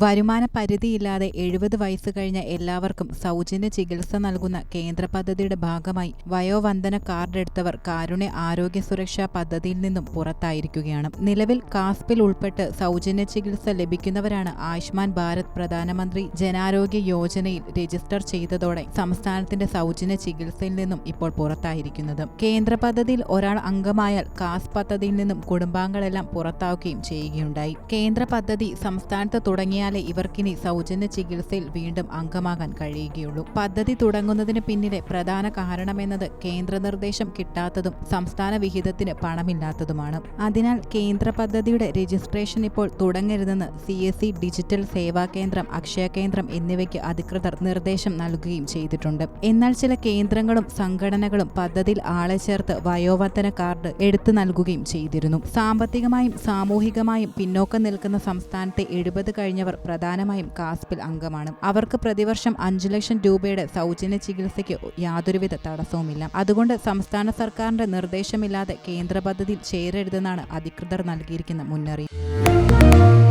വരുമാന പരിധിയില്ലാതെ 70 വയസ്സ് കഴിഞ്ഞ എല്ലാവർക്കും സൗജന്യ ചികിത്സ നൽകുന്ന കേന്ദ്ര പദ്ധതിയുടെ ഭാഗമായി വയോവന്ദന കാർഡ് എടുത്തവർ കാരുണ്യ ആരോഗ്യ സുരക്ഷാ പദ്ധതിയിൽ നിന്നും പുറത്തായിരിക്കുകയാണ്. നിലവിൽ കാസ്പിൽ ഉൾപ്പെട്ട് സൗജന്യ ചികിത്സ ലഭിക്കുന്നവരാണ് ആയുഷ്മാൻ ഭാരത് പ്രധാനമന്ത്രി ജനാരോഗ്യ യോജനയിൽ രജിസ്റ്റർ ചെയ്തതോടെ സംസ്ഥാനത്തിന്റെ സൗജന്യ ചികിത്സയിൽ നിന്നും ഇപ്പോൾ പുറത്തായിരിക്കുന്നത്. കേന്ദ്ര പദ്ധതിയിൽ ഒരാൾ അംഗമായാൽ കാസ് പദ്ധതിയിൽ നിന്നും കുടുംബാംഗങ്ങളെല്ലാം പുറത്താവുകയും ചെയ്യുകയുണ്ടായി. കേന്ദ്ര പദ്ധതി സംസ്ഥാനത്ത് തുടങ്ങിയാലേ ഇവർക്കിനി സൗജന്യ ചികിത്സയിൽ വീണ്ടും അംഗമാകാൻ കഴിയുകയുള്ളൂ. പദ്ധതി തുടങ്ങുന്നതിന് പിന്നിലെ പ്രധാന കാരണമെന്നത് കേന്ദ്ര നിർദ്ദേശം കിട്ടാത്തതും സംസ്ഥാന വിഹിതത്തിന് പണമില്ലാത്തതുമാണ്. അതിനാൽ കേന്ദ്ര പദ്ധതിയുടെ രജിസ്ട്രേഷൻ ഇപ്പോൾ തുടങ്ങരുതെന്ന് CSC ഡിജിറ്റൽ സേവാ കേന്ദ്രം, അക്ഷയ കേന്ദ്രം എന്നിവയ്ക്ക് അധികൃതർ നിർദ്ദേശം നൽകുകയും ചെയ്തിട്ടുണ്ട്. എന്നാൽ ചില കേന്ദ്രങ്ങളും സംഘടനകളും പദ്ധതിയിൽ ആളെ ചേർത്ത് വയോവന്ദന കാർഡ് എടുത്തു നൽകുകയും ചെയ്തിരുന്നു. സാമ്പത്തികമായും സാമൂഹികമായും പിന്നോക്കം നിൽക്കുന്ന സംസ്ഥാനത്തെ 70 കഴിഞ്ഞവർ പ്രധാനമായും കാസ്പിൽ അംഗമാണ്. അവർക്ക് പ്രതിവർഷം 5 ലക്ഷം രൂപയുടെ സൗജന്യ ചികിത്സയ്ക്ക് യാതൊരുവിധ തടസ്സവുമില്ല. അതുകൊണ്ട് സംസ്ഥാന സർക്കാരിന്റെ നിർദ്ദേശമില്ലാതെ കേന്ദ്ര പദ്ധതിയിൽ ചേരരുതെന്നാണ് അധികൃതർ നൽകിയിരിക്കുന്ന മുന്നറിയിപ്പ്.